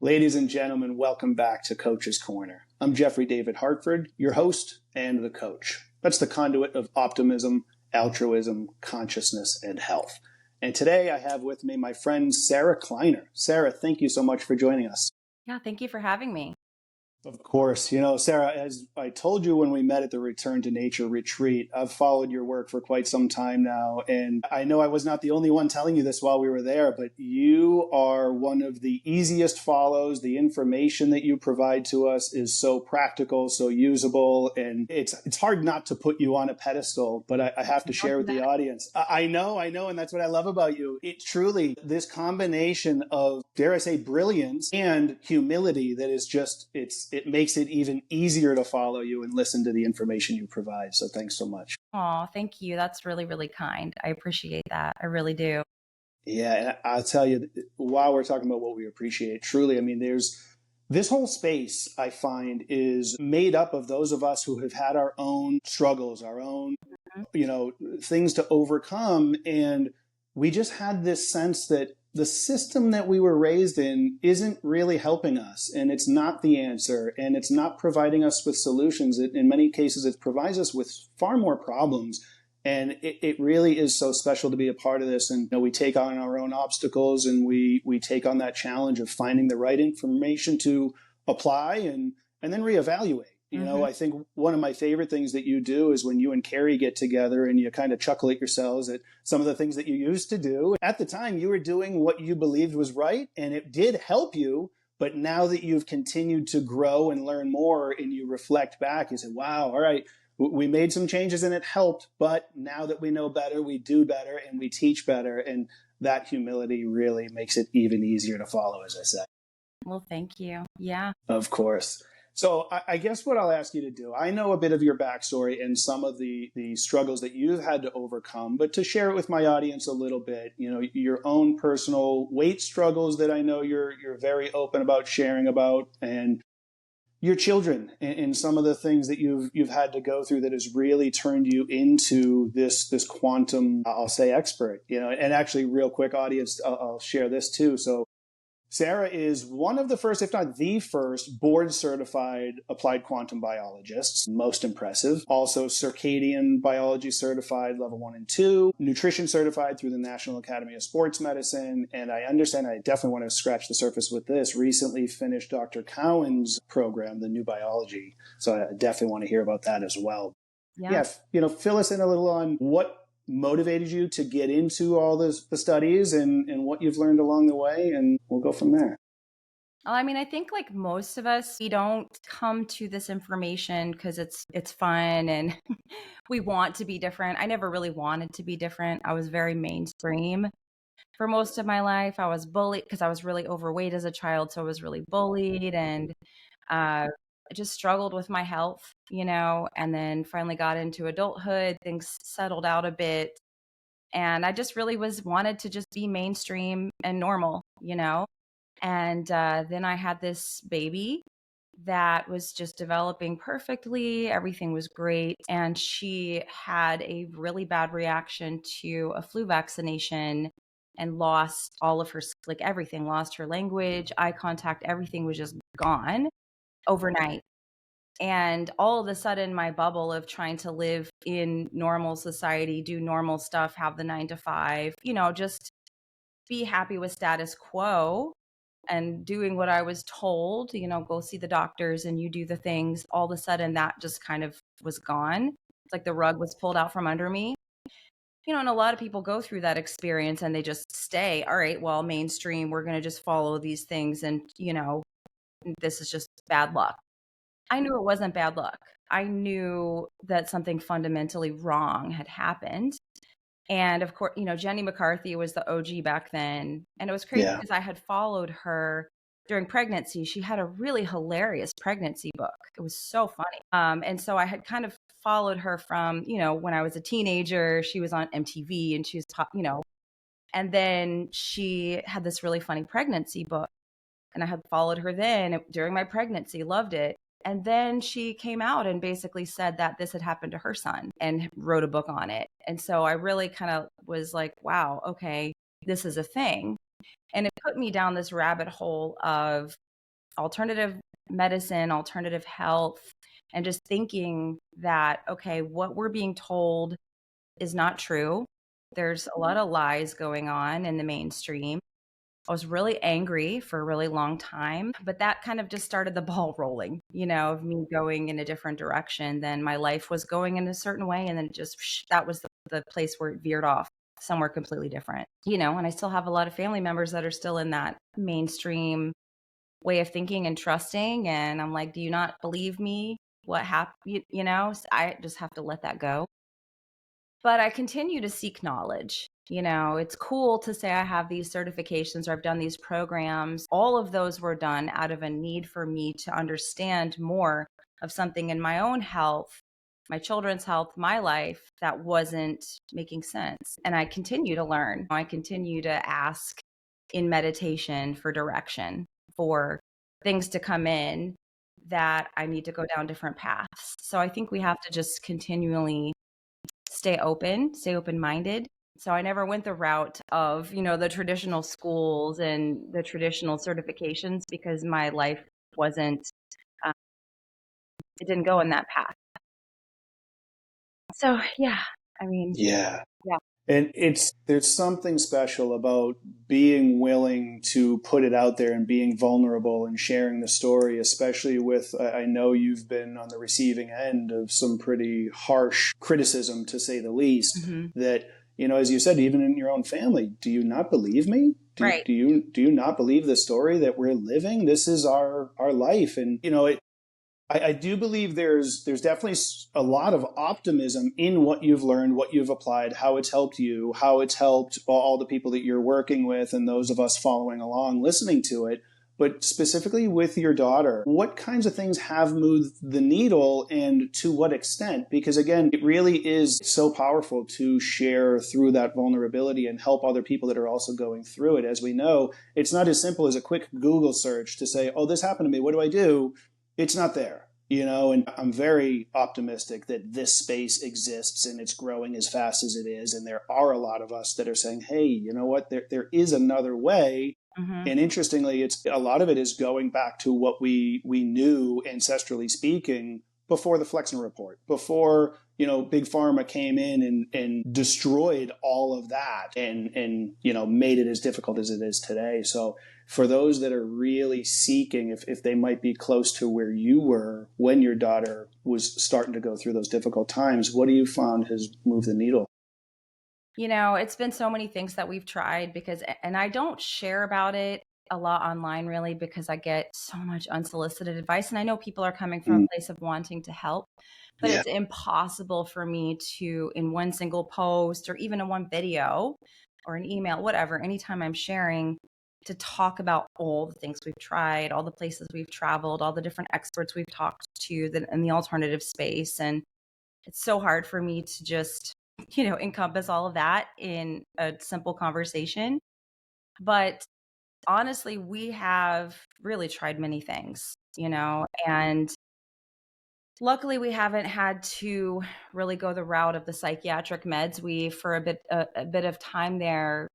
Ladies and gentlemen, welcome back to Coach's Corner. I'm Jeffrey David Hartford, your host and the coach. That's the conduit of optimism, altruism, consciousness, and health. And today I have with me my friend Sarah Kleiner. Sarah, thank you so much for joining us. Yeah, thank you for having me. Of course. You know, Sarah, as I told you when we met at the Return to Nature retreat, I've followed your work for quite some time now. And I know I was not the only one telling you this while we were there, but you are one of the easiest follows. The information that you provide to us is so practical, so usable. And it's hard not to put you on a pedestal, but I have to share with the audience. I know. And that's what I love about you. It truly, this combination of, dare I say, brilliance and humility that is just, it makes it even easier to follow you and listen to the information you provide. So thanks so much. Oh, thank you. That's really, really kind. I appreciate that. I really do. Yeah. And I'll tell you, while we're talking about what we appreciate, truly, I mean, there's this whole space I find is made up of those of us who have had our own struggles, our own, things to overcome. And we just had this sense that the system that we were raised in isn't really helping us, and it's not the answer, and it's not providing us with solutions. In many cases, it provides us with far more problems. And it really is so special to be a part of this. And we take on our own obstacles, and we take on that challenge of finding the right information to apply and then reevaluate. I think one of my favorite things that you do is when you and Carrie get together and you kind of chuckle at yourselves at some of the things that you used to do. At the time, you were doing what you believed was right, and it did help you. But now that you've continued to grow and learn more and you reflect back, you say, wow, all right, we made some changes and it helped. But now that we know better, we do better and we teach better. And that humility really makes it even easier to follow, as I said. Well, thank you. Yeah. Of course. So I guess what I'll ask you to do, I know a bit of your backstory and some of the struggles that you've had to overcome, but to share it with my audience a little bit, your own personal weight struggles that I know you're very open about sharing about, and your children and some of the things that you've had to go through that has really turned you into this quantum, I'll say, expert, and actually real quick audience, I'll share this too. So Sarah is one of the first, if not the first, board-certified applied quantum biologists. Most impressive. Also Circadian biology certified level 1 and 2. Nutrition certified through the National Academy of Sports Medicine. And I understand, I definitely want to scratch the surface with this, recently finished Dr. Cowan's program, the New Biology. So I definitely want to hear about that as well. Yeah, fill us in a little on what motivated you to get into all the studies and what you've learned along the way, and we'll go from there. I mean, I think like most of us, we don't come to this information because it's fun and we want to be different. I never really wanted to be different. I was very mainstream for most of my life. I was bullied because I was really overweight as a child, so I was really bullied, and I just struggled with my health, and then finally got into adulthood. Things settled out a bit. And I just really wanted to just be mainstream and normal, And then I had this baby that was just developing perfectly. Everything was great. And she had a really bad reaction to a flu vaccination and lost all of her, like everything, lost her language, eye contact, everything was just gone overnight. And all of a sudden, my bubble of trying to live in normal society, do normal stuff, have the 9 to 5, just be happy with status quo and doing what I was told, go see the doctors and you do the things. All of a sudden, that just kind of was gone. It's like the rug was pulled out from under me. And a lot of people go through that experience and they just stay, all right, well, mainstream, we're going to just follow these things. And, this is just bad luck. I knew it wasn't bad luck. I knew that something fundamentally wrong had happened. And of course, Jenny McCarthy was the OG back then. And it was crazy because I had followed her during pregnancy. She had a really hilarious pregnancy book. It was so funny. And so I had kind of followed her from, when I was a teenager. She was on MTV and she was, and then she had this really funny pregnancy book. And I had followed her then during my pregnancy, loved it. And then she came out and basically said that this had happened to her son and wrote a book on it. And so I really kind of was like, wow, okay, this is a thing. And it put me down this rabbit hole of alternative medicine, alternative health, and just thinking that, okay, what we're being told is not true. There's a lot of lies going on in the mainstream. I was really angry for a really long time, but that kind of just started the ball rolling, of me going in a different direction. Then my life was going in a certain way. And then that was the place where it veered off somewhere completely different, and I still have a lot of family members that are still in that mainstream way of thinking and trusting. And I'm like, do you not believe me? What happened? So I just have to let that go. But I continue to seek knowledge. It's cool to say I have these certifications or I've done these programs. All of those were done out of a need for me to understand more of something in my own health, my children's health, my life that wasn't making sense. And I continue to learn. I continue to ask in meditation for direction, for things to come in that I need to go down different paths. So I think we have to just continually stay open-minded. So I never went the route of, the traditional schools and the traditional certifications because my life wasn't, um, it didn't go in that path. So yeah, I mean, Yeah. yeah. And there's something special about being willing to put it out there and being vulnerable and sharing the story, especially with, I know you've been on the receiving end of some pretty harsh criticism, to say the least, that, as you said, even in your own family, do you not believe me? Right. Do you not believe the story that we're living? This is our life. And, I do believe there's definitely a lot of optimism in what you've learned, what you've applied, how it's helped you, how it's helped all the people that you're working with and those of us following along, listening to it. But specifically with your daughter, what kinds of things have moved the needle and to what extent? Because again, it really is so powerful to share through that vulnerability and help other people that are also going through it. As we know, it's not as simple as a quick Google search to say, oh, this happened to me. What do I do? It's not there, and I'm very optimistic that this space exists and it's growing as fast as it is. And there are a lot of us that are saying, hey, you know what? There is another way. And interestingly, it's a lot of it is going back to what we knew ancestrally speaking before the Flexner report, before big pharma came in and destroyed all of that and made it as difficult as it is today. So for those that are really seeking, if they might be close to where you were when your daughter was starting to go through those difficult times, what do you found has moved the needle? It's been so many things that we've tried and I don't share about it a lot online really because I get so much unsolicited advice. And I know people are coming from a place of wanting to help, but Yeah. it's impossible for me to, in one single post or even in one video or an email, whatever, anytime I'm sharing, to talk about all the things we've tried, all the places we've traveled, all the different experts we've talked to in the alternative space. And it's so hard for me to just encompass all of that in a simple conversation. But honestly, we have really tried many things, and luckily we haven't had to really go the route of the psychiatric meds. We, for a bit of time there,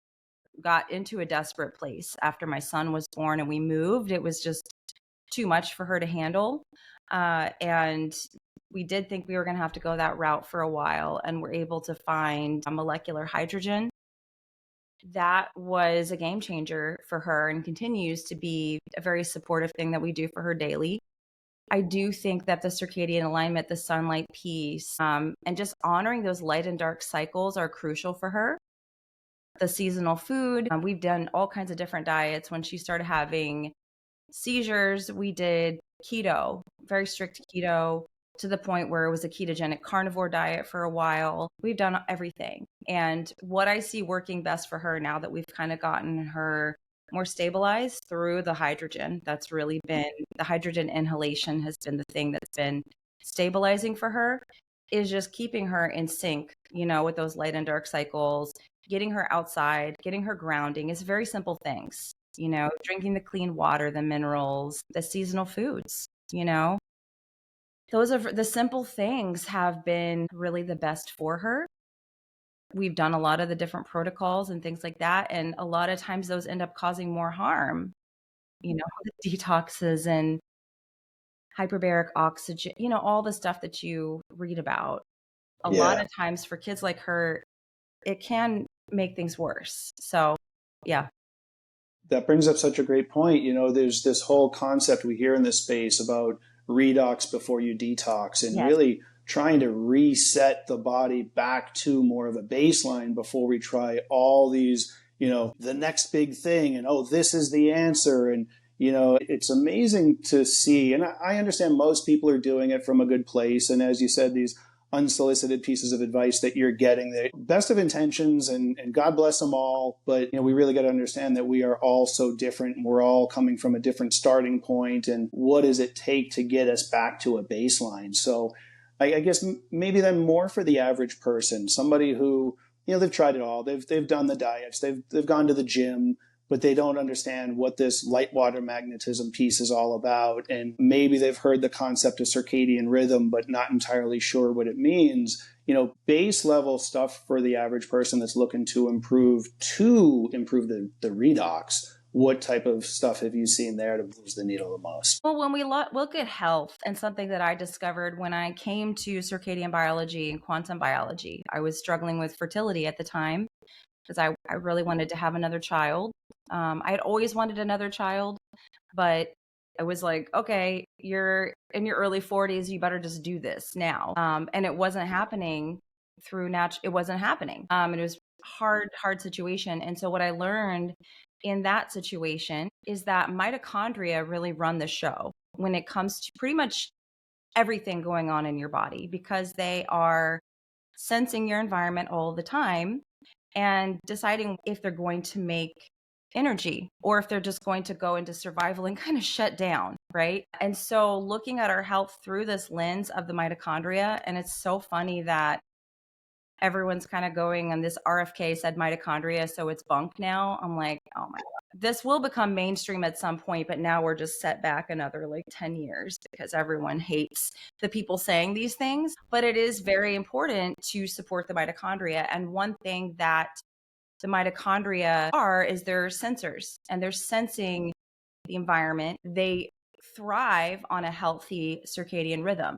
got into a desperate place after my son was born and we moved. It was just too much for her to handle. And we did think we were going to have to go that route for a while, and we're able to find a molecular hydrogen. That was a game changer for her and continues to be a very supportive thing that we do for her daily. I do think that the circadian alignment, the sunlight piece, and just honoring those light and dark cycles are crucial for her. The seasonal food, we've done all kinds of different diets. When she started having seizures, we did keto, very strict keto, to the point where it was a ketogenic carnivore diet for a while. We've done everything. And what I see working best for her now that we've kind of gotten her more stabilized through the hydrogen, that's really been the hydrogen inhalation has been the thing that's been stabilizing for her, is just keeping her in sync, with those light and dark cycles, getting her outside, getting her grounding. It's very simple things, drinking the clean water, the minerals, the seasonal foods, those are the simple things have been really the best for her. We've done a lot of the different protocols and things like that. And a lot of times those end up causing more harm the detoxes and hyperbaric oxygen, all the stuff that you read about. A lot Yeah. of times for kids like her, it can make things worse. So, yeah. That brings up such a great point. There's this whole concept we hear in this space about redox before you detox, and Yes. really trying to reset the body back to more of a baseline before we try all these, the next big thing, and oh, this is the answer. And, it's amazing to see. And I understand most people are doing it from a good place. And as you said, these unsolicited pieces of advice that you're getting, the best of intentions, and God bless them all. But we really got to understand that we are all so different, and we're all coming from a different starting point. And what does it take to get us back to a baseline? So I guess maybe then more for the average person, somebody who they've tried it all, they've done the diets, they've gone to the gym, but they don't understand what this light water magnetism piece is all about. And maybe they've heard the concept of circadian rhythm, but not entirely sure what it means. Base level stuff for the average person that's looking to improve the redox. What type of stuff have you seen there to move the needle the most? Well, when we look at health, and something that I discovered when I came to circadian biology and quantum biology, I was struggling with fertility at the time because I really wanted to have another child. I had always wanted another child, but I was like, okay, you're in your early 40s, you better just do this now. And it wasn't happening it wasn't happening. It was hard situation. And so what I learned in that situation is that mitochondria really run the show when it comes to pretty much everything going on in your body, because they are sensing your environment all the time and deciding if they're going to make energy or if they're just going to go into survival and kind of shut down, right? And so looking at our health through this lens of the mitochondria, and it's so funny that everyone's kind of going on this RFK said mitochondria, so it's bunk now. I'm like, oh my God. This will become mainstream at some point, but now we're just set back another like 10 years because everyone hates the people saying these things. But it is very important to support the mitochondria. And one thing that the mitochondria is they're sensors, and they're sensing the environment. They thrive on a healthy circadian rhythm.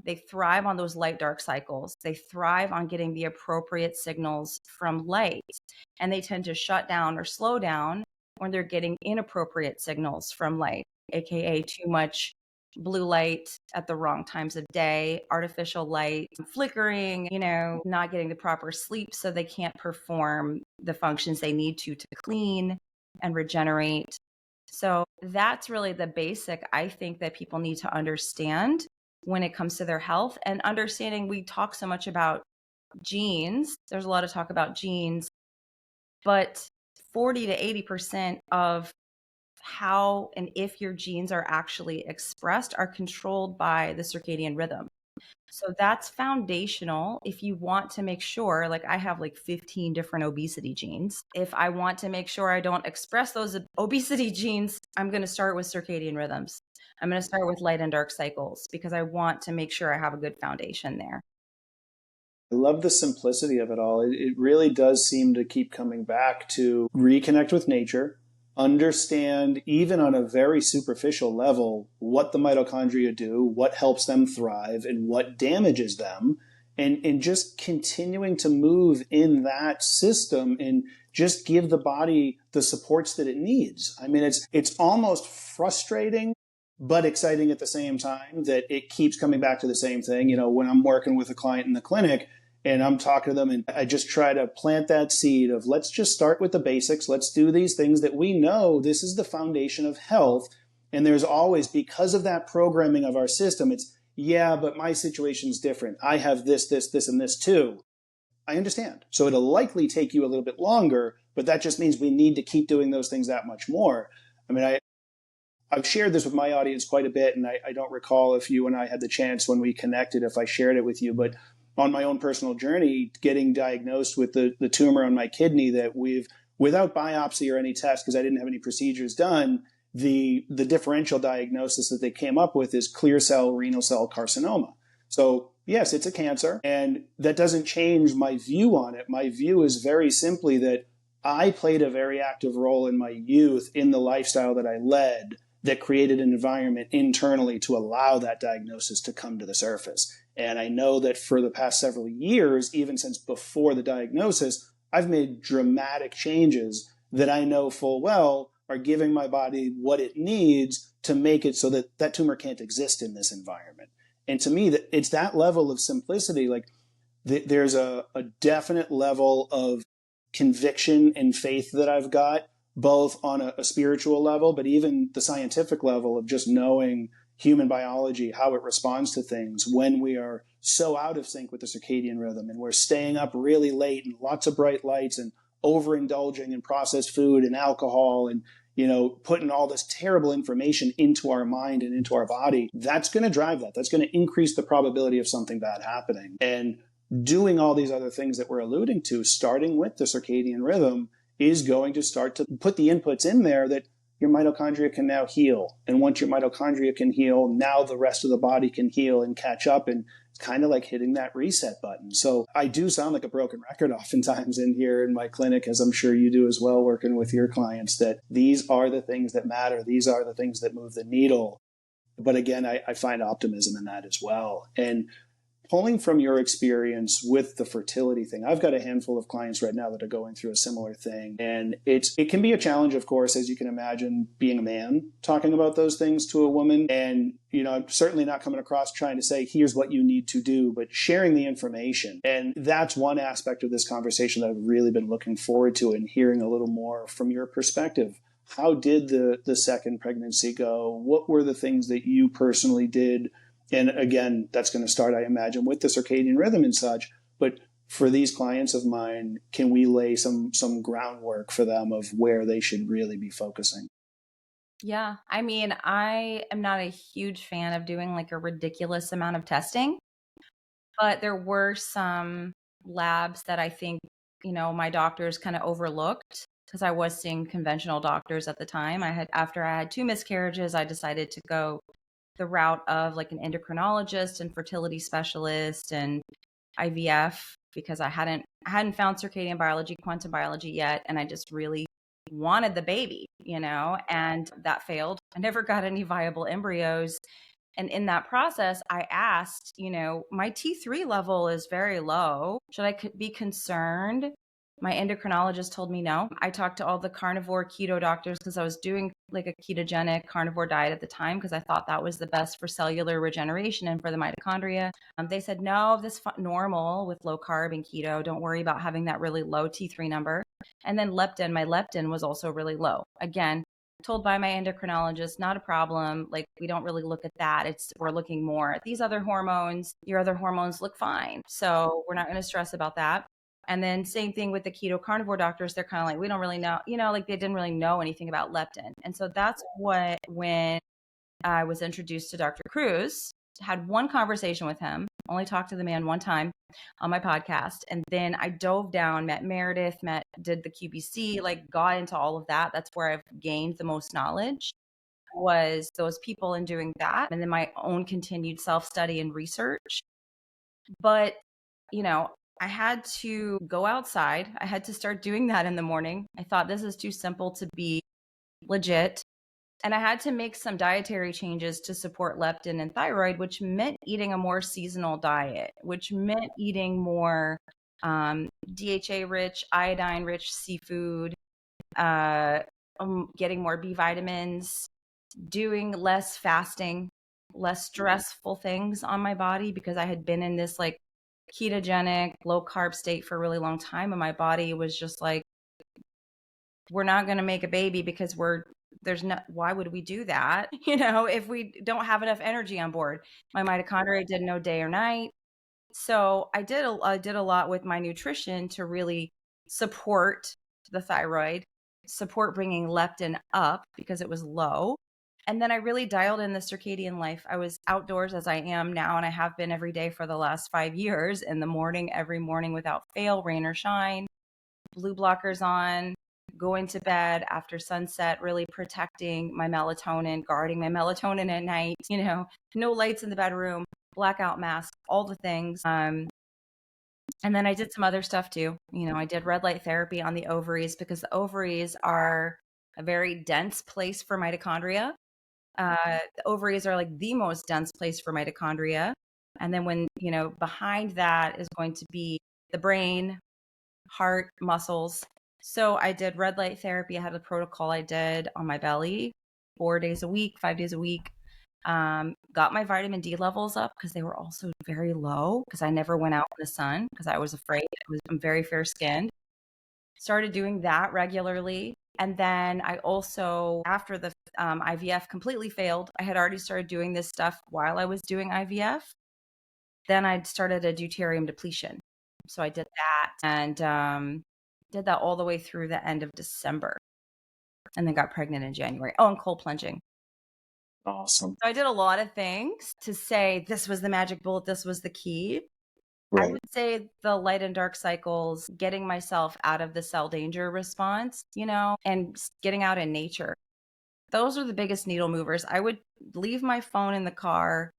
They thrive on those light dark cycles. They thrive on getting the appropriate signals from light. And they tend to shut down or slow down when they're getting inappropriate signals from light, AKA too much blue light at the wrong times of day, artificial light, flickering, not getting the proper sleep, so they can't perform the functions they need to clean and regenerate. So that's really the basic, I think, that people need to understand when it comes to their health. And understanding, we talk so much about genes. There's a lot of talk about genes, but 40 to 80% of how and if your genes are actually expressed are controlled by the circadian rhythm. So that's foundational if you want to make sure, like I have like 15 different obesity genes. If I want to make sure I don't express those obesity genes, I'm going to start with circadian rhythms. I'm going to start with light and dark cycles because I want to make sure I have a good foundation there. I love the simplicity of it all. It really does seem to keep coming back to reconnect with nature, understand, even on a very superficial level, what the mitochondria do, what helps them thrive, and what damages them, and just continuing to move in that system and just give the body the supports that it needs. I mean, it's almost frustrating but exciting at the same time that it keeps coming back to the same thing. When I'm working with a client in the clinic and I'm talking to them, and I just try to plant that seed of, let's just start with the basics. Let's do these things that we know this is the foundation of health. And there's always, because of that programming of our system, it's, yeah, but my situation's different. I have this, this, and this too. I understand. So it'll likely take you a little bit longer, but that just means we need to keep doing those things that much more. I mean, I've shared this with my audience quite a bit, and I don't recall if you and I had the chance when we connected, if I shared it with you, but on my own personal journey, getting diagnosed with the tumor on my kidney that without biopsy or any test, because I didn't have any procedures done, the differential diagnosis that they came up with is clear cell renal cell carcinoma. So yes, it's a cancer, and that doesn't change my view on it. My view is very simply that I played a very active role in my youth in the lifestyle that I led that created an environment internally to allow that diagnosis to come to the surface. And I know that for the past several years, even since before the diagnosis, I've made dramatic changes that I know full well are giving my body what it needs to make it so that that tumor can't exist in this environment. And to me, it's that level of simplicity. Like there's a definite level of conviction and faith that I've got, both on a spiritual level, but even the scientific level of just knowing human biology, how it responds to things when we are so out of sync with the circadian rhythm and we're staying up really late and lots of bright lights and overindulging in processed food and alcohol and putting all this terrible information into our mind and into our body. That's going to drive that. That's going to increase the probability of something bad happening. And doing all these other things that we're alluding to, starting with the circadian rhythm, is going to start to put the inputs in there that your mitochondria can now heal. And once your mitochondria can heal, now the rest of the body can heal and catch up. And it's kind of like hitting that reset button. So I do sound like a broken record oftentimes in here in my clinic, as I'm sure you do as well, working with your clients, that these are the things that matter. These are the things that move the needle. But again, I find optimism in that as well. And pulling from your experience with the fertility thing, I've got a handful of clients right now that are going through a similar thing. And it can be a challenge, of course, as you can imagine, being a man, talking about those things to a woman. And, I'm certainly not coming across trying to say, here's what you need to do, but sharing the information. And that's one aspect of this conversation that I've really been looking forward to and hearing a little more from your perspective. How did the second pregnancy go? What were the things that you personally did? And again, that's going to start, I imagine, with the circadian rhythm and such. But for these clients of mine, can we lay some groundwork for them of where they should really be focusing? Yeah. I mean, I am not a huge fan of doing like a ridiculous amount of testing, but there were some labs that I think, my doctors kind of overlooked because I was seeing conventional doctors at the time. After I had 2 miscarriages, I decided to go the route of like an endocrinologist and fertility specialist and IVF because I hadn't found circadian biology, quantum biology yet, and I just really wanted the baby, and that failed. I never got any viable embryos. And in that process, I asked, my T3 level is very low. Should I be concerned? My endocrinologist told me no. I talked to all the carnivore keto doctors because I was doing like a ketogenic carnivore diet at the time because I thought that was the best for cellular regeneration and for the mitochondria. They said, no, this is normal with low carb and keto. Don't worry about having that really low T3 number. And then my leptin was also really low. Again, told by my endocrinologist, not a problem. Like, we don't really look at that. We're looking more at these other hormones. Your other hormones look fine. So we're not going to stress about that. And then same thing with the keto carnivore doctors. They're kind of like, we don't really know, like they didn't really know anything about leptin. And so that's when I was introduced to Dr. Cruz, had one conversation with him, only talked to the man one time on my podcast. And then I dove down, met Meredith, did the QBC, like got into all of that. That's where I've gained the most knowledge, was those people in doing that. And then my own continued self-study and research. But, I had to go outside. I had to start doing that in the morning. I thought this is too simple to be legit. And I had to make some dietary changes to support leptin and thyroid, which meant eating a more seasonal diet, which meant eating more DHA-rich, iodine-rich seafood, getting more B vitamins, doing less fasting, less stressful things on my body because I had been in this like ketogenic, low-carb state for a really long time. And my body was just like, we're not going to make a baby because why would we do that? If we don't have enough energy on board. My mitochondria didn't know day or night. So I did a lot with my nutrition to really support the thyroid, support bringing leptin up because it was low. And then I really dialed in the circadian life. I was outdoors as I am now, and I have been every day for the last 5 years, in the morning, every morning without fail, rain or shine, blue blockers on, going to bed after sunset, really protecting my melatonin, guarding my melatonin at night, no lights in the bedroom, blackout mask, all the things. And then I did some other stuff too. I did red light therapy on the ovaries because the ovaries are a very dense place for mitochondria. The ovaries are like the most dense place for mitochondria. And then behind that is going to be the brain, heart, muscles. So I did red light therapy. I had a protocol I did on my belly 4 days a week, 5 days a week. Got my vitamin D levels up because they were also very low because I never went out in the sun because I was afraid. I'm very fair skinned. Started doing that regularly. And then I also, after the IVF completely failed, I had already started doing this stuff while I was doing IVF. Then I started a deuterium depletion. So I did that and did that all the way through the end of December and then got pregnant in January. Oh, and cold plunging. Awesome. So I did a lot of things to say this was the magic bullet, this was the key. I Right. would say the light and dark cycles, getting myself out of the cell danger response, and getting out in nature. Those are the biggest needle movers. I would leave my phone in the car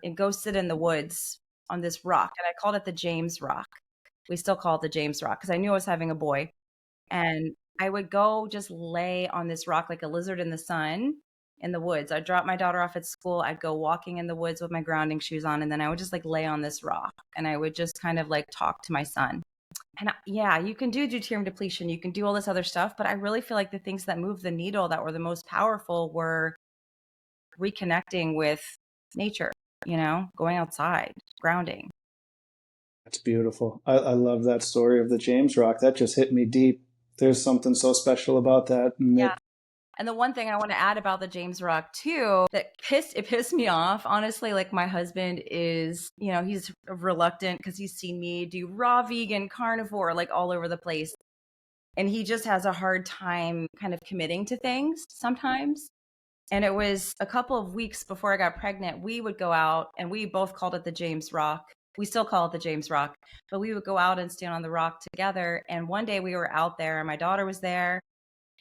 and go sit in the woods on this rock. And I called it the James Rock. We still call it the James Rock because I knew I was having a boy. And I would go just lay on this rock like a lizard in the sun in the woods. I'd drop my daughter off at school. I'd go walking in the woods with my grounding shoes on. And then I would just like lay on this rock and I would just kind of like talk to my son. And yeah, you can do deuterium depletion. You can do all this other stuff. But I really feel like the things that moved the needle that were the most powerful were reconnecting with nature, going outside, grounding. That's beautiful. I love that story of the James Rock. That just hit me deep. There's something so special about that. Yeah. And the one thing I want to add about the James Rock too, that pissed me off, honestly, like my husband is, he's reluctant because he's seen me do raw vegan, carnivore, like all over the place. And he just has a hard time kind of committing to things sometimes. And it was a couple of weeks before I got pregnant, we would go out and we both called it the James Rock. We still call it the James Rock, but we would go out and stand on the rock together. And one day we were out there and my daughter was there.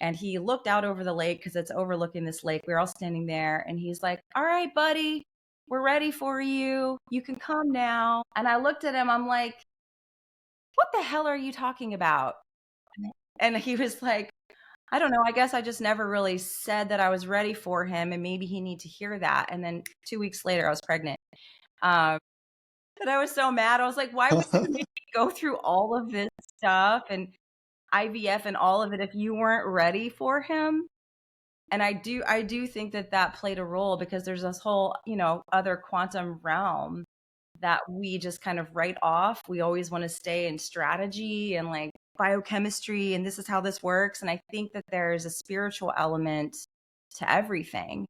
And he looked out over the lake because it's overlooking this lake. We were all standing there and he's like, all right, buddy, we're ready for you. You can come now. And I looked at him. I'm like, what the hell are you talking about? And he was like, I don't know. I guess I just never really said that I was ready for him and maybe he need to hear that. And then 2 weeks later, I was pregnant. And I was so mad. I was like, why would you make me go through all of this stuff and IVF and all of it if you weren't ready for him? And I do think that played a role because there's this whole, other quantum realm that we just kind of write off. We always want to stay in strategy and like biochemistry and this is how this works. And I think that there's a spiritual element to everything.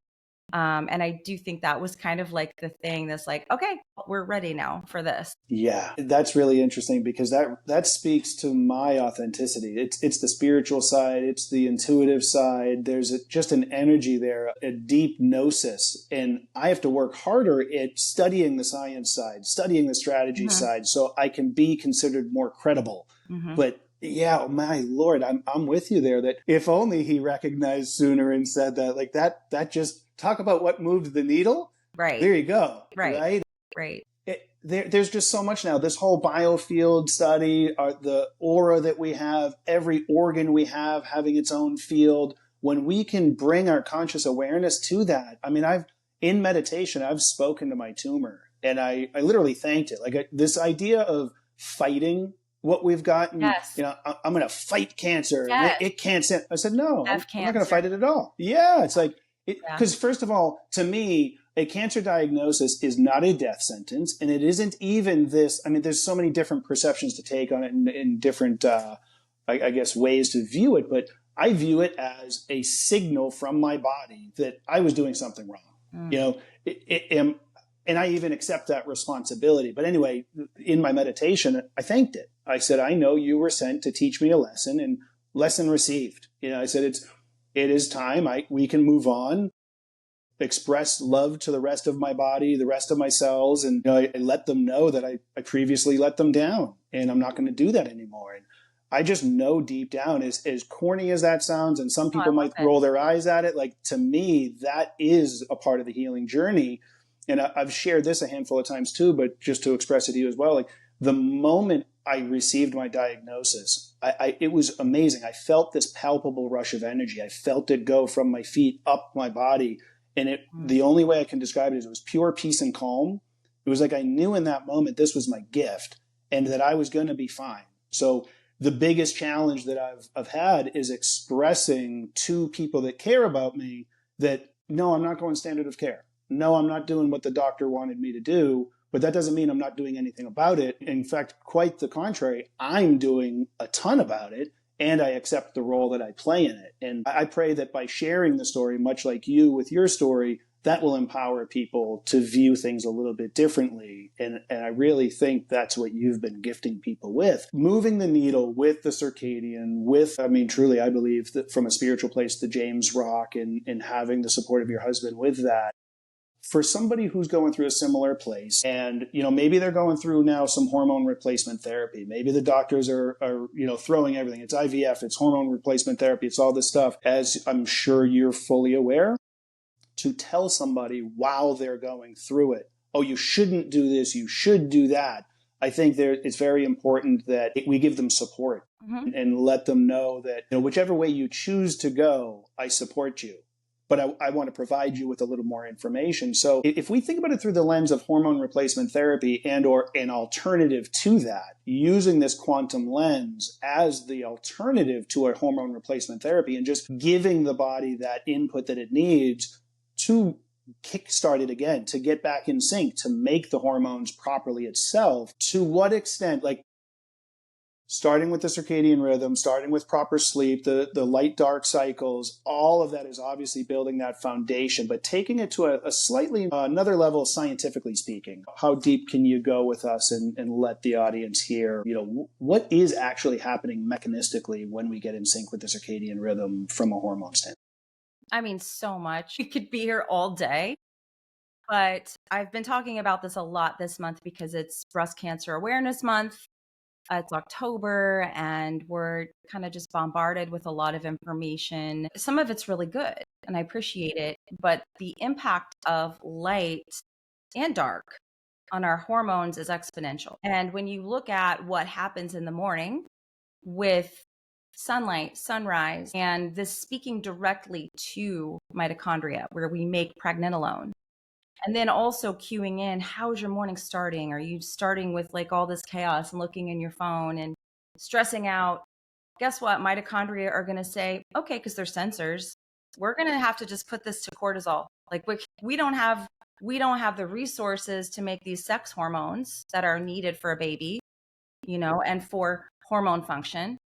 And I do think that was kind of like the thing that's like, okay, we're ready now for this. Yeah, that's really interesting because that speaks to my authenticity. It's the spiritual side, it's the intuitive side. There's just an energy there, a deep gnosis, and I have to work harder at studying the science side, studying the strategy side, so I can be considered more credible. But yeah, my Lord, I'm with you there. That if only he recognized sooner and said that, like that just talk about what moved the needle. Right. There you go. Right. There's just so much now. This whole biofield study, the aura that we have, every organ we have having its own field. When we can bring our conscious awareness to that, I mean, in meditation, I've spoken to my tumor and I literally thanked it. Like this idea of fighting what we've got, and, I'm going to fight cancer. Yes. It can't stand. I said, no, I'm not going to fight it at all. Yeah, it's like, because first of all, to me, a cancer diagnosis is not a death sentence, and it isn't even this. I mean, there's so many different perceptions to take on it in different, I guess, ways to view it, but I view it as a signal from my body that I was doing something wrong. And I even accept that responsibility. But anyway, in my meditation, I thanked it. I said, I know you were sent to teach me a lesson, and lesson received. I said, it is time. We can move on, express love to the rest of my body, the rest of my cells. And I let them know that I previously let them down and I'm not going to do that anymore. And I just know deep down, as corny as that sounds, and some people might roll their eyes at it, like to me, that is a part of the healing journey. And I've shared this a handful of times too, but just to express it to you as well, like the moment I received my diagnosis, it was amazing. I felt this palpable rush of energy. I felt it go from my feet up my body. And the only way I can describe it is it was pure peace and calm. It was like I knew in that moment this was my gift and that I was going to be fine. So the biggest challenge that I've had is expressing to people that care about me that, no, I'm not going standard of care. No, I'm not doing what the doctor wanted me to do. But that doesn't mean I'm not doing anything about it. In fact, quite the contrary, I'm doing a ton about it, and I accept the role that I play in it. And I pray that by sharing the story, much like you with your story, that will empower people to view things a little bit differently. And I really think that's what you've been gifting people with. Moving the needle with the circadian, truly, I believe that from a spiritual place, the James Rock, and having the support of your husband with that. For somebody who's going through a similar place and, maybe they're going through now some hormone replacement therapy. Maybe the doctors are throwing everything. It's IVF, it's hormone replacement therapy, it's all this stuff, as I'm sure you're fully aware, to tell somebody while they're going through it, oh, you shouldn't do this, you should do that. I think it's very important that we give them support and let them know that, whichever way you choose to go, I support you. But I want to provide you with a little more information. So if we think about it through the lens of hormone replacement therapy and or an alternative to that, using this quantum lens as the alternative to a hormone replacement therapy and just giving the body that input that it needs to kickstart it again, to get back in sync, to make the hormones properly itself, to what extent, starting with the circadian rhythm, starting with proper sleep, the light-dark cycles, all of that is obviously building that foundation, but taking it to a slightly another level, scientifically speaking. How deep can you go with us and let the audience hear, what is actually happening mechanistically when we get in sync with the circadian rhythm from a hormone standpoint? So much. We could be here all day. But I've been talking about this a lot this month because it's Breast Cancer Awareness Month. It's October, and we're kind of just bombarded with a lot of information. Some of it's really good, and I appreciate it. But the impact of light and dark on our hormones is exponential. And when you look at what happens in the morning with sunlight, sunrise, and this speaking directly to mitochondria, where we make pregnenolone. And then also cueing in, how's your morning starting? Are you starting with all this chaos and looking in your phone and stressing out? Guess what? Mitochondria are going to say, okay, because they're sensors, we're going to have to just put this to cortisol. We don't have the resources to make these sex hormones that are needed for a baby, and for hormone function.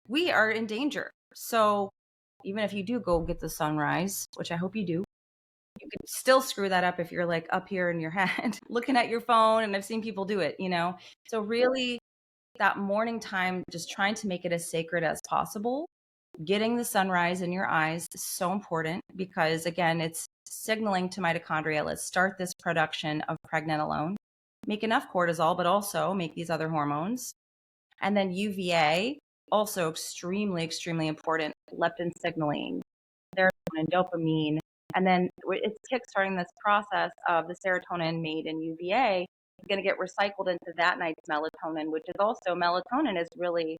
We are in danger. So even if you do go get the sunrise, which I hope you do, you can still screw that up if you're up here in your head looking at your phone. And I've seen people do it, So really that morning time, just trying to make it as sacred as possible. Getting the sunrise in your eyes is so important because, again, it's signaling to mitochondria, let's start this production of pregnenolone, make enough cortisol, but also make these other hormones. And then UVA, also extremely, extremely important, leptin signaling, serotonin, dopamine. And then it's kickstarting this process of the serotonin made in UVA is going to get recycled into that night's melatonin, which is also, melatonin is really,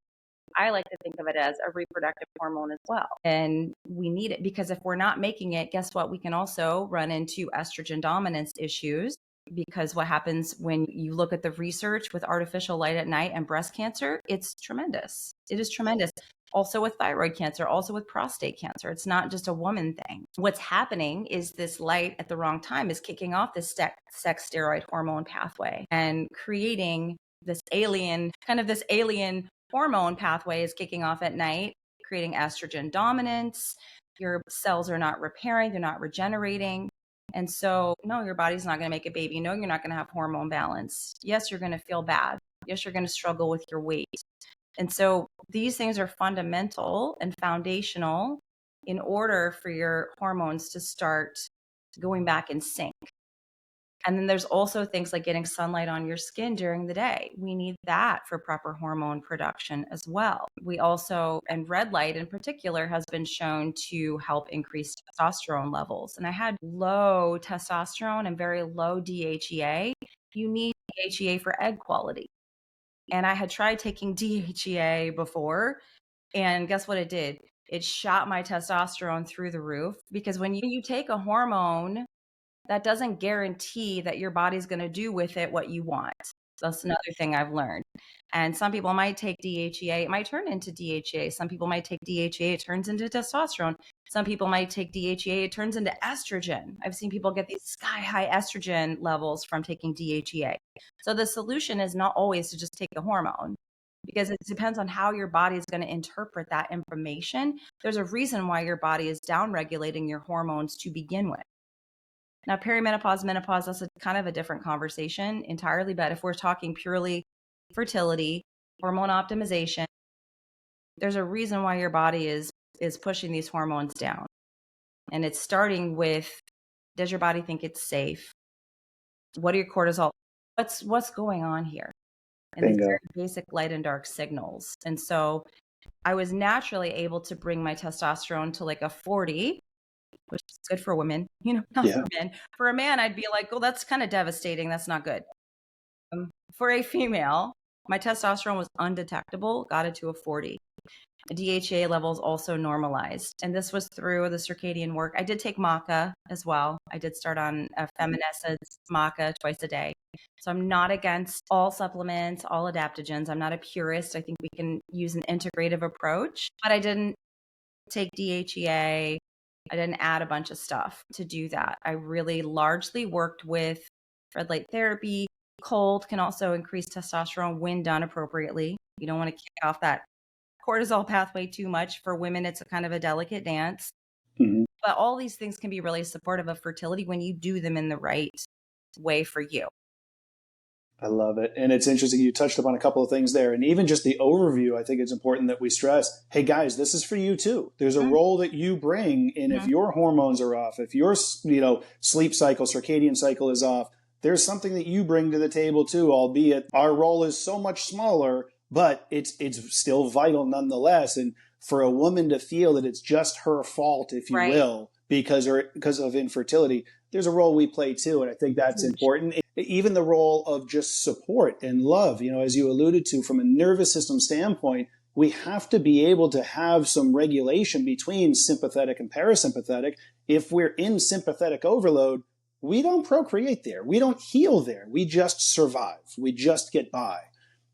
I like to think of it as a reproductive hormone as well. And we need it because if we're not making it, guess what? We can also run into estrogen dominance issues, because what happens when you look at the research with artificial light at night and breast cancer, it's tremendous. It is tremendous. Also with thyroid cancer, also with prostate cancer. It's not just a woman thing. What's happening is this light at the wrong time is kicking off this sex steroid hormone pathway and creating this alien hormone pathway is kicking off at night, creating estrogen dominance. Your cells are not repairing, they're not regenerating. And so, no, your body's not going to make a baby. No, you're not going to have hormone balance. Yes, you're going to feel bad. Yes, you're going to struggle with your weight. And so these things are fundamental and foundational in order for your hormones to start going back in sync. And then there's also things like getting sunlight on your skin during the day. We need that for proper hormone production as well. We also, and red light in particular, has been shown to help increase testosterone levels. And I had low testosterone and very low DHEA. You need DHEA for egg quality. And I had tried taking DHEA before, and guess what it did? It shot my testosterone through the roof, because when you take a hormone, that doesn't guarantee that your body's going to do with it what you want. So that's another thing I've learned. And some people might take DHEA, it might turn into DHEA. Some people might take DHEA, it turns into testosterone. Some people might take DHEA, it turns into estrogen. I've seen people get these sky high estrogen levels from taking DHEA. So the solution is not always to just take the hormone, because it depends on how your body is going to interpret that information. There's a reason why your body is downregulating your hormones to begin with. Now, perimenopause, menopause, that's a kind of a different conversation entirely. But if we're talking purely fertility, hormone optimization, there's a reason why your body is pushing these hormones down. And it's starting with, does your body think it's safe? What are your cortisol? What's going on here? And these very basic light and dark signals. And so I was naturally able to bring my testosterone to like a 40, which is good for women, not for men. For a man, I'd be like, oh, that's kind of devastating. That's not good. For a female, my testosterone was undetectable, got it to a 40. DHEA levels also normalized. And this was through the circadian work. I did take maca as well. I did start on a feminescence maca twice a day. So I'm not against all supplements, all adaptogens. I'm not a purist. I think we can use an integrative approach, but I didn't take DHEA. I didn't add a bunch of stuff to do that. I really largely worked with red light therapy. Cold can also increase testosterone when done appropriately. You don't want to kick off that cortisol pathway too much. For women, it's a kind of a delicate dance. Mm-hmm. But all these things can be really supportive of fertility when you do them in the right way for you. I love it. And it's interesting. You touched upon a couple of things there. And even just the overview, I think it's important that we stress, hey guys, this is for you too. There's a role that you bring. And if your hormones are off, if your, sleep cycle, circadian cycle is off, there's something that you bring to the table too, albeit our role is so much smaller, but it's still vital nonetheless. And for a woman to feel that it's just her fault, if you will, because of infertility, there's a role we play too. And I think that's important. Even the role of just support and love, as you alluded to, from a nervous system standpoint, we have to be able to have some regulation between sympathetic and parasympathetic. If we're in sympathetic overload, we don't procreate there. We don't heal there. We just survive. We just get by.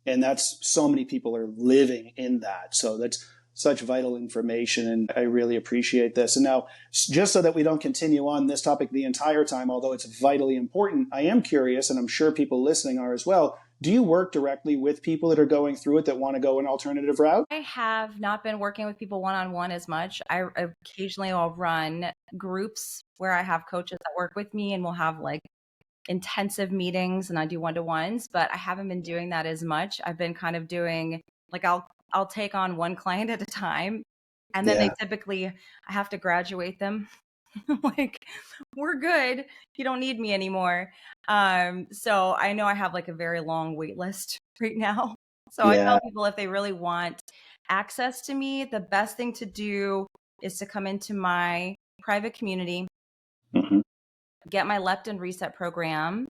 And that's, so many people are living in that. So that's such vital information, and I really appreciate this. And now, just so that we don't continue on this topic the entire time, although it's vitally important, I am curious, and I'm sure people listening are as well, do you work directly with people that are going through it that want to go an alternative route? I have not been working with people one-on-one as much. I occasionally will run groups where I have coaches that work with me, and we'll have like intensive meetings, and I do one-to-ones, but I haven't been doing that as much. I've been kind of doing like, I'll take on one client at a time, and then they typically, I have to graduate them. Like, we're good. You don't need me anymore. So I know I have like a very long wait list right now. So I tell people, if they really want access to me, the best thing to do is to come into my private community, get my leptin reset program,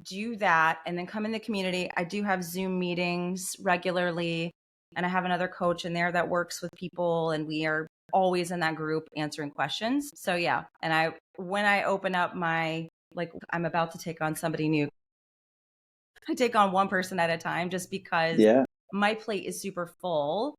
do that, and then come in the community. I do have Zoom meetings regularly, and I have another coach in there that works with people, and we are always in that group answering questions. So yeah. And when I open up I'm about to take on somebody new, I take on one person at a time, just because my plate is super full.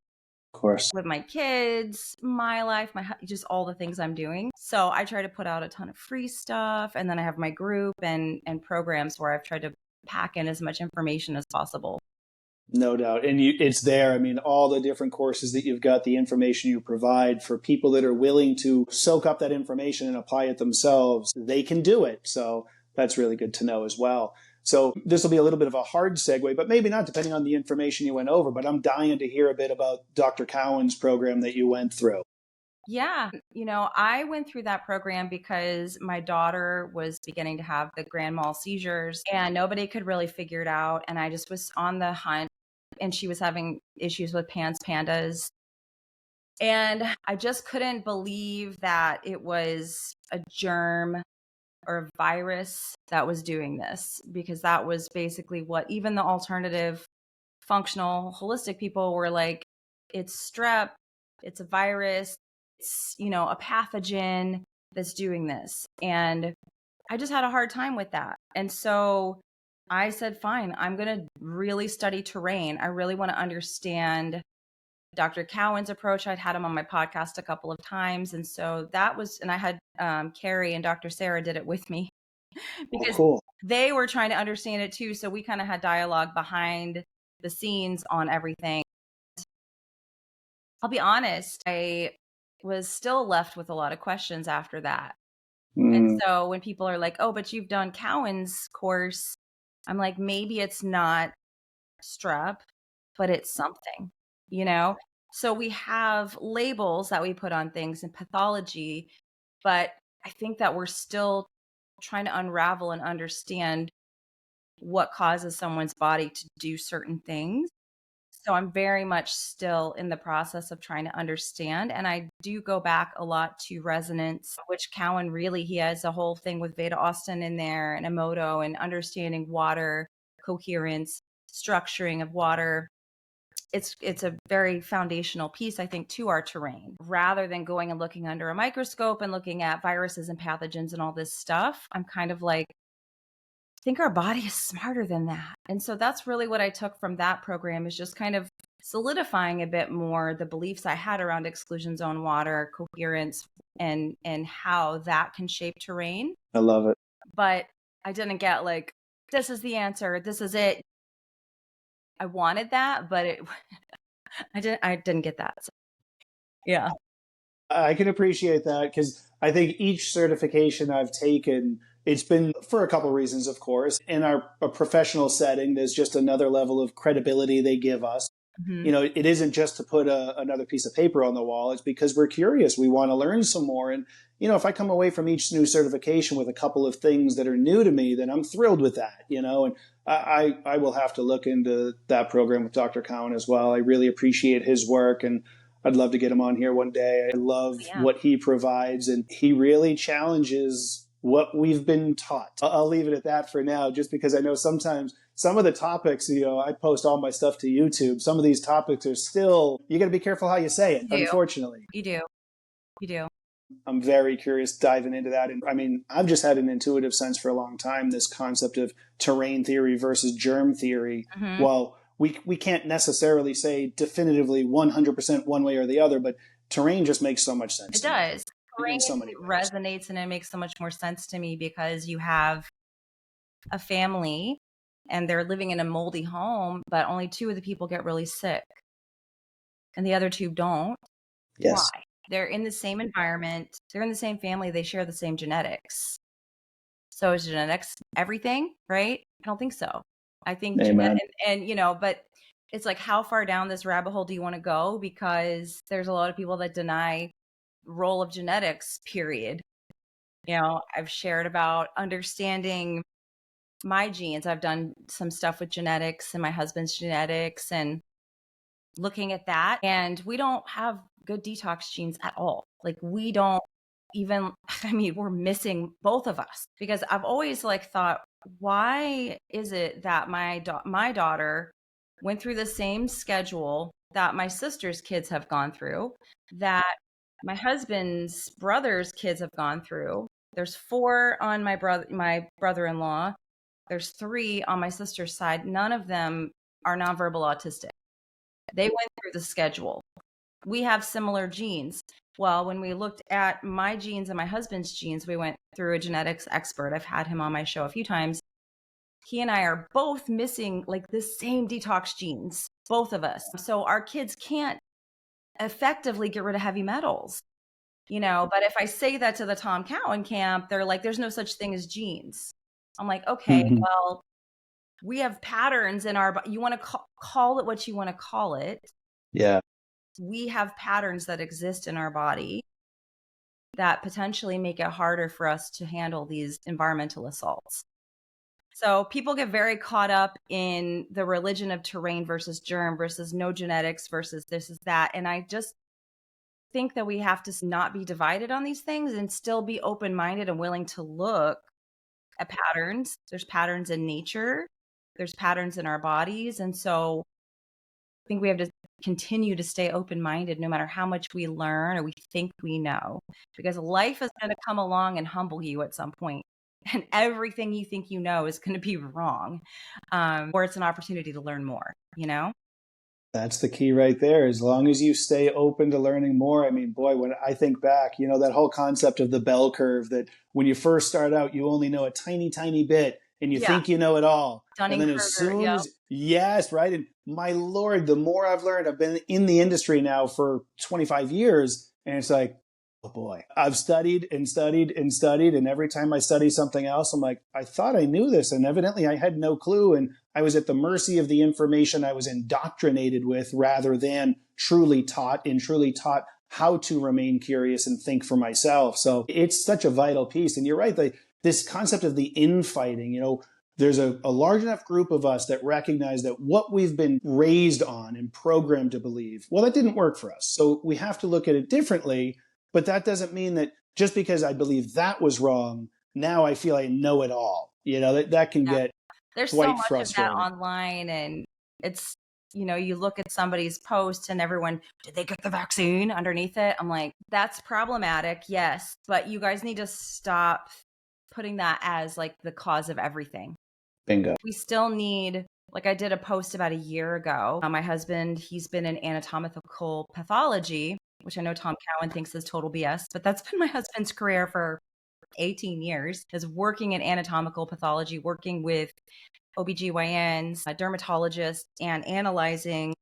Of course. With my kids, my life, just all the things I'm doing. So I try to put out a ton of free stuff. And then I have my group and programs where I've tried to pack in as much information as possible. No doubt. And it's there. I mean, all the different courses that you've got, the information you provide for people that are willing to soak up that information and apply it themselves, they can do it. So that's really good to know as well. So this will be a little bit of a hard segue, but maybe not, depending on the information you went over. But I'm dying to hear a bit about Dr. Cowan's program that you went through. Yeah. I went through that program because my daughter was beginning to have the grand mal seizures, and nobody could really figure it out. And I just was on the hunt, and she was having issues with pandas. And I just couldn't believe that it was a germ or a virus that was doing this, because that was basically what even the alternative functional, holistic people were like, it's strep, it's a virus, it's, a pathogen that's doing this. And I just had a hard time with that. And so I said, fine, I'm going to really study terrain. I really want to understand Dr. Cowan's approach. I'd had him on my podcast a couple of times. And so that was, and I had Carrie and Dr. Sarah did it with me because cool. they were trying to understand it too. So we kind of had dialogue behind the scenes on everything. I'll be honest, I was still left with a lot of questions after that. And so when people are like, oh, but you've done Cowan's course, I'm like, maybe it's not strep, but it's something, So we have labels that we put on things in pathology, but I think that we're still trying to unravel and understand what causes someone's body to do certain things. So I'm very much still in the process of trying to understand. And I do go back a lot to resonance, which Cowan really, he has a whole thing with Veda Austin in there and Emoto and understanding water, coherence, structuring of water. It's a very foundational piece, I think, to our terrain. Rather than going and looking under a microscope and looking at viruses and pathogens and all this stuff, I'm kind of like, I think our body is smarter than that. And so that's really what I took from that program, is just kind of solidifying a bit more the beliefs I had around exclusion zone water, coherence, and how that can shape terrain. I love it. But I didn't get like, this is the answer, this is it. I wanted that, but I didn't get that. So, yeah. I can appreciate that, because I think each certification I've taken, it's been for a couple of reasons, of course. In a professional setting, there's just another level of credibility they give us. Mm-hmm. It isn't just to put another piece of paper on the wall. It's because we're curious. We want to learn some more. And, if I come away from each new certification with a couple of things that are new to me, then I'm thrilled with that, and I will have to look into that program with Dr. Cowan as well. I really appreciate his work, and I'd love to get him on here one day. I love what he provides, and he really challenges what we've been taught. I'll leave it at that for now, just because I know sometimes some of the topics, I post all my stuff to YouTube. Some of these topics are still, you got to be careful how you say it, unfortunately. You do. I'm very curious diving into that. And I mean, I've just had an intuitive sense for a long time, this concept of terrain theory versus germ theory. Mm-hmm. Well, we can't necessarily say definitively 100% one way or the other, but terrain just makes so much sense. It does. In so many ways. Resonates, and it makes so much more sense to me because you have a family and they're living in a moldy home, but only 2 of the people get really sick and the other 2 don't. Yes. Why? They're in the same environment. They're in the same family. They share the same genetics. So is genetics everything, right? I don't think so. I think but it's like, how far down this rabbit hole do you want to go? Because there's a lot of people that deny role of genetics, period. I've shared about understanding my genes. I've done some stuff with genetics and my husband's genetics and looking at that. And we don't have good detox genes at all. Like, we don't even, we're missing, both of us, because I've always thought, why is it that my daughter went through the same schedule that my sister's kids have gone through, that my husband's brother's kids have gone through? There's 4 on my brother-in-law. There's 3 on my sister's side. None of them are nonverbal autistic. They went through the schedule. We have similar genes. Well, when we looked at my genes and my husband's genes, we went through a genetics expert. I've had him on my show a few times. He and I are both missing the same detox genes, both of us. So our kids can't effectively get rid of heavy metals, but if I say that to the Tom Cowan camp, they're like, there's no such thing as genes. I'm like, okay, well, we have patterns in our, you want to call it what you want to call it. Yeah. We have patterns that exist in our body that potentially make it harder for us to handle these environmental assaults. So people get very caught up in the religion of terrain versus germ versus no genetics versus this is that. And I just think that we have to not be divided on these things and still be open-minded and willing to look at patterns. There's patterns in nature. There's patterns in our bodies. And so think we have to continue to stay open-minded no matter how much we learn or we think we know, because life is going to come along and humble you at some point. And everything you think you know is going to be wrong, or it's an opportunity to learn more, you know? That's the key right there. As long as you stay open to learning more. I mean, boy, when I think back, that whole concept of the bell curve, that when you first start out, you only know a tiny, tiny bit and you Yeah. think you know it all. And then as Dunning-Kruger, soon yeah. as, yes, right. And my Lord, the more I've learned, I've been in the industry now for 25 years. And it's like, oh boy, I've studied and studied and studied. And every time I study something else, I'm like, I thought I knew this. And evidently I had no clue. And I was at the mercy of the information I was indoctrinated with rather than truly taught how to remain curious and think for myself. So it's such a vital piece. And you're right, this concept of the infighting, there's a large enough group of us that recognize that what we've been raised on and programmed to believe, well, that didn't work for us. So we have to look at it differently. But that doesn't mean that just because I believe that was wrong, now I feel I know it all. That can get There's so quite much frustrating. of that online, and it's, you look at somebody's post and everyone, did they get the vaccine underneath it? I'm like, that's problematic. Yes. But you guys need to stop putting that as like the cause of everything. Bingo. We still need, like I did a post about a year ago. My husband, he's been in anatomical pathology, which I know Tom Cowan thinks is total BS, but that's been my husband's career for 18 years, is working in anatomical pathology, working with OBGYNs, dermatologists, and analyzing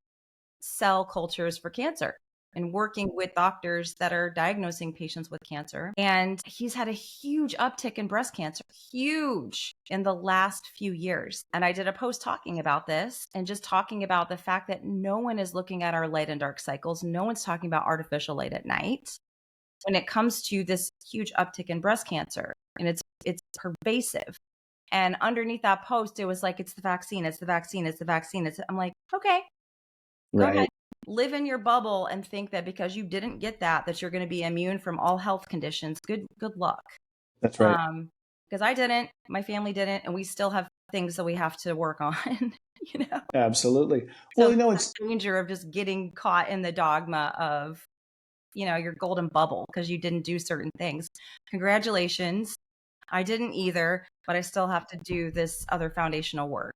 cell cultures for cancer and working with doctors that are diagnosing patients with cancer. And he's had a huge uptick in breast cancer, huge, in the last few years. And I did a post talking about this and just talking about the fact that no one is looking at our light and dark cycles. No one's talking about artificial light at night when it comes to this huge uptick in breast cancer. And it's pervasive. And underneath that post, it was like, it's the vaccine, it's the vaccine, it's the vaccine. I'm like, okay, go ahead. Live in your bubble and think that because you didn't get that you're going to be immune from all health conditions. Good luck. That's right. Because I didn't, my family didn't, and we still have things that we have to work on. Absolutely. So Well, it's danger of just getting caught in the dogma of, your golden bubble because you didn't do certain things. Congratulations. I didn't either, but I still have to do this other foundational work.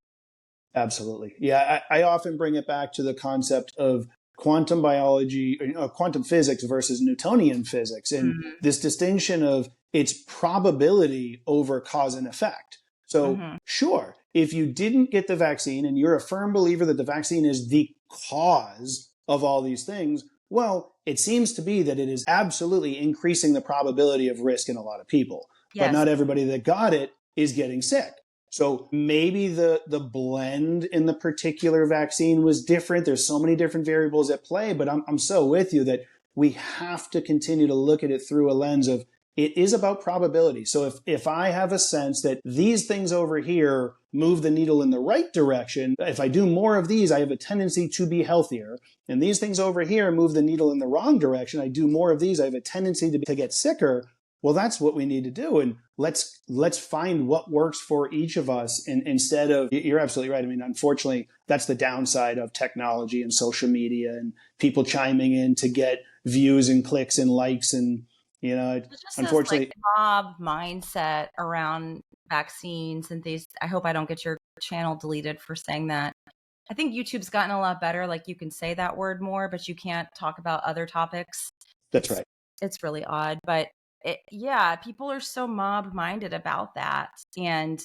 Absolutely. Yeah, I often bring it back to the concept of quantum biology, quantum physics versus Newtonian physics, and this distinction of its probability over cause and effect. So sure, if you didn't get the vaccine and you're a firm believer that the vaccine is the cause of all these things, well, it seems to be that it is absolutely increasing the probability of risk in a lot of people. Yes. But not everybody that got it is getting sick. So maybe the blend in the particular vaccine was different. There's so many different variables at play, but I'm so with you that we have to continue to look at it through a lens of it is about probability. So if I have a sense that these things over here move the needle in the right direction, if I do more of these, I have a tendency to be healthier. And these things over here move the needle in the wrong direction, I do more of these, I have a tendency to get sicker. Well, that's what we need to do. And let's find what works for each of us instead of, you're absolutely right. I mean, unfortunately, that's the downside of technology and social media and people chiming in to get views and clicks and likes. And, it's just unfortunately, this mob mindset around vaccines and these. I hope I don't get your channel deleted for saying that. I think YouTube's gotten a lot better. Like you can say that word more, but you can't talk about other topics. That's right. It's really odd, but people are so mob minded about that. And,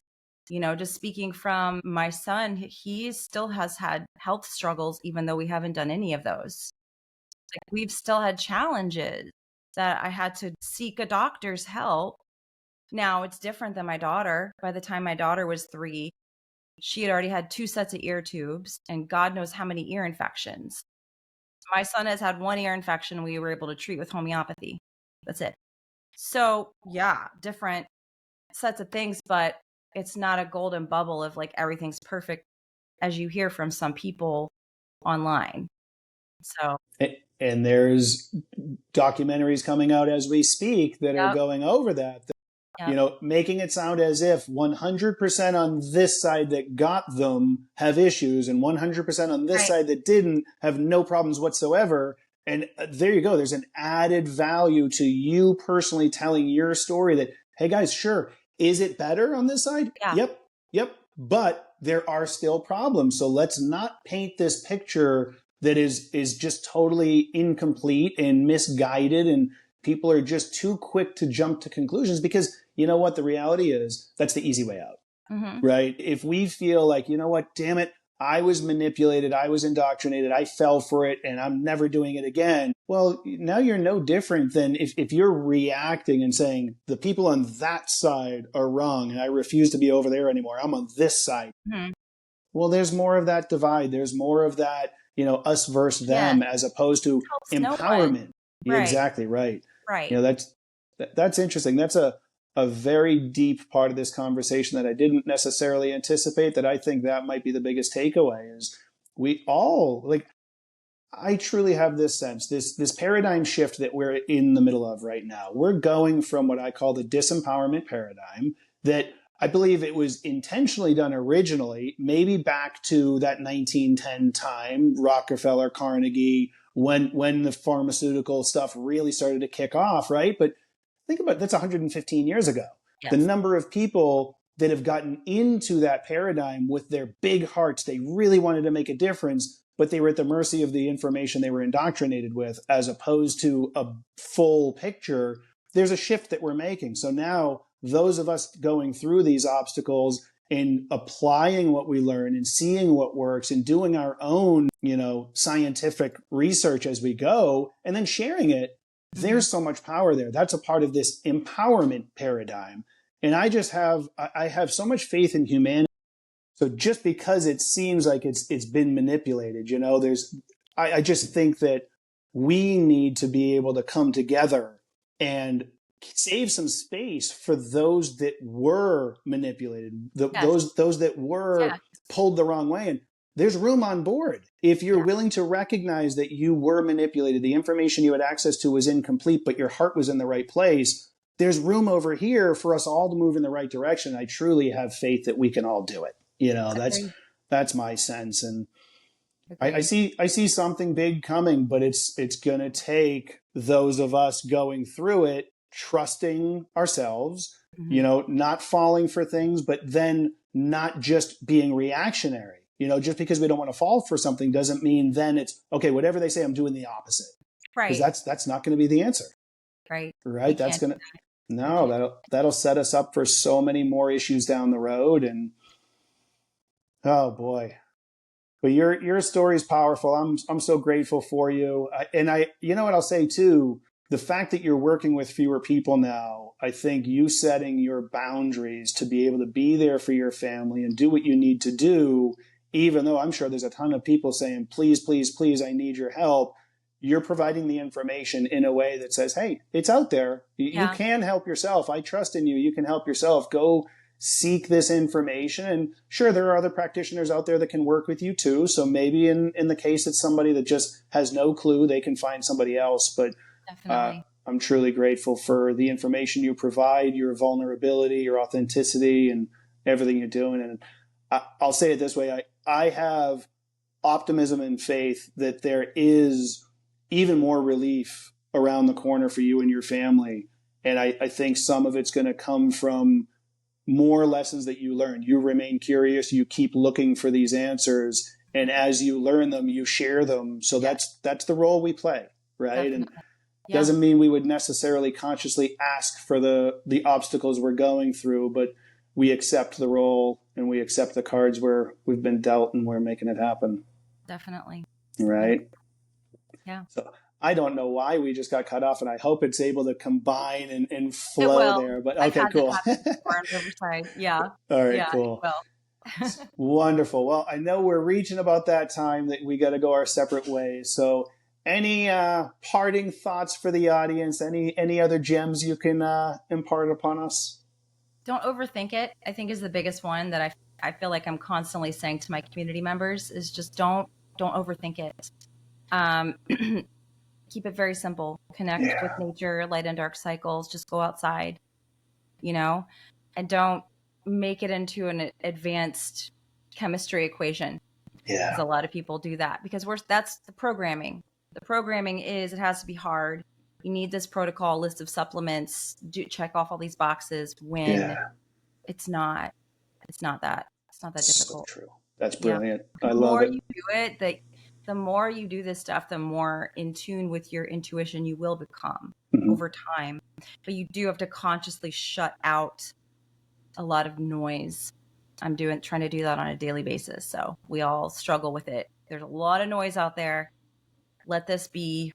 just speaking from my son, he still has had health struggles, even though we haven't done any of those. Like we've still had challenges that I had to seek a doctor's help. Now it's different than my daughter. By the time my daughter was 3, she had already had 2 sets of ear tubes and God knows how many ear infections. My son has had 1 ear infection we were able to treat with homeopathy. That's it. So yeah, different sets of things, but it's not a golden bubble of like everything's perfect as you hear from some people online. So, and there's documentaries coming out as we speak that are going over that. You know, making it sound as if 100% on this side that got them have issues and 100% on this side that didn't have no problems whatsoever. And there you go. There's an added value to you personally telling your story that, hey guys, sure. Is it better on this side? Yeah. Yep. But there are still problems. So let's not paint this picture that is just totally incomplete and misguided, and people are just too quick to jump to conclusions, because you know what the reality is? That's the easy way out, right? If we feel like, you know what, damn it, I was manipulated, I was indoctrinated, I fell for it, and I'm never doing it again. Well, now you're no different than if you're reacting and saying, the people on that side are wrong, and I refuse to be over there anymore, I'm on this side. Well, there's more of that divide. There's more of that, you know, us versus them, as opposed to empowerment. Right. Exactly right. Right. You know, that's interesting. That's a very deep part of this conversation that I didn't necessarily anticipate, that I think that might be the biggest takeaway is we all, like, I truly have this sense, this paradigm shift that we're in the middle of right now. We're going from what I call the disempowerment paradigm, that I believe it was intentionally done originally, maybe back to that 1910 time, Rockefeller, Carnegie, when the pharmaceutical stuff really started to kick off, right? But think about it, that's 115 years ago. Yes. The number of people that have gotten into that paradigm with their big hearts, they really wanted to make a difference, but they were at the mercy of the information they were indoctrinated with, as opposed to a full picture. There's a shift that we're making. So now those of us going through these obstacles and applying what we learn and seeing what works and doing our own, you know, scientific research as we go, and then sharing it, there's so much power there. That's a part of this empowerment paradigm. And I have so much faith in humanity. So just because it seems like it's been manipulated, you know, I just think that we need to be able to come together and save some space for those that were manipulated, those that were pulled the wrong way. And there's room on board. If you're willing to recognize that you were manipulated, the information you had access to was incomplete, but your heart was in the right place, there's room over here for us all to move in the right direction. I truly have faith that we can all do it. You know, that's my sense. And I see something big coming, but it's going to take those of us going through it, trusting ourselves, you know, not falling for things, but then not just being reactionary. You know, just because we don't want to fall for something doesn't mean then it's, okay, whatever they say, I'm doing the opposite. Right. Because that's not going to be the answer. Right. Right. That's going to, no, that'll set us up for so many more issues down the road. And oh boy. But your story is powerful. I'm so grateful for you. You know what I'll say too, the fact that you're working with fewer people now, I think you setting your boundaries to be able to be there for your family and do what you need to do, even though I'm sure there's a ton of people saying, please, please, please, I need your help. You're providing the information in a way that says, hey, it's out there. You can help yourself. I trust in you. You can help yourself. Go seek this information. And sure, there are other practitioners out there that can work with you too. So maybe in the case it's somebody that just has no clue, they can find somebody else. But I'm truly grateful for the information you provide, your vulnerability, your authenticity, and everything you're doing. And I'll say it this way. I have optimism and faith that there is even more relief around the corner for you and your family. And I think some of it's going to come from more lessons that you learn. You remain curious. You keep looking for these answers. And as you learn them, you share them. So that's the role we play, right? Definitely. And doesn't mean we would necessarily consciously ask for the obstacles we're going through, but we accept the role and we accept the cards where we've been dealt and we're making it happen. Definitely. Right? Yeah. So I don't know why we just got cut off, and I hope it's able to combine and flow there. But okay, cool. Yeah. All right, cool. Wonderful. Well, I know we're reaching about that time that we got to go our separate ways. So any parting thoughts for the audience? Any other gems you can impart upon us? Don't overthink it, I think, is the biggest one that I feel like I'm constantly saying to my community members is just don't overthink it. Keep it very simple. Connect with nature, light and dark cycles. Just go outside. and don't make it into an advanced chemistry equation, because Yeah. a lot of people do that, because that's the programming. The programming is it has to be hard. You need this protocol list of supplements, check off all these boxes, when Yeah. it's not that So difficult. true. That's Yeah. brilliant. I The love more it. you do it, the more you do this stuff, the more in tune with your intuition you will become Mhm. over time. But you do have to consciously shut out a lot of noise. I'm trying to do that on a daily basis. So we all struggle with it. There's a lot of noise out there. Let this be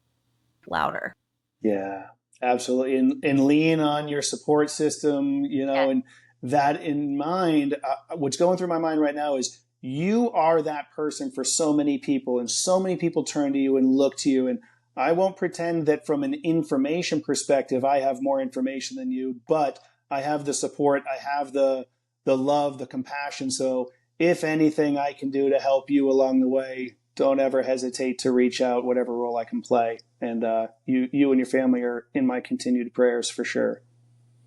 louder. Yeah, absolutely. And lean on your support system, Yeah. and that in mind, what's going through my mind right now is you are that person for so many people, and so many people turn to you and look to you. And I won't pretend that from an information perspective, I have more information than you, but I have the support, I have the love, the compassion. So if anything I can do to help you along the way, don't ever hesitate to reach out, whatever role I can play. And you and your family are in my continued prayers for sure.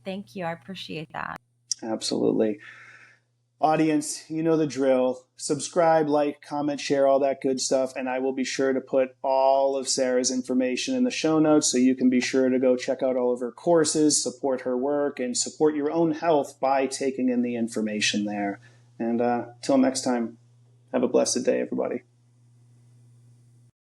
Thank you. I appreciate that. Absolutely. Audience, you know the drill. Subscribe, like, comment, share, all that good stuff. And I will be sure to put all of Sarah's information in the show notes, so you can be sure to go check out all of her courses, support her work, and support your own health by taking in the information there. And till next time, have a blessed day, everybody.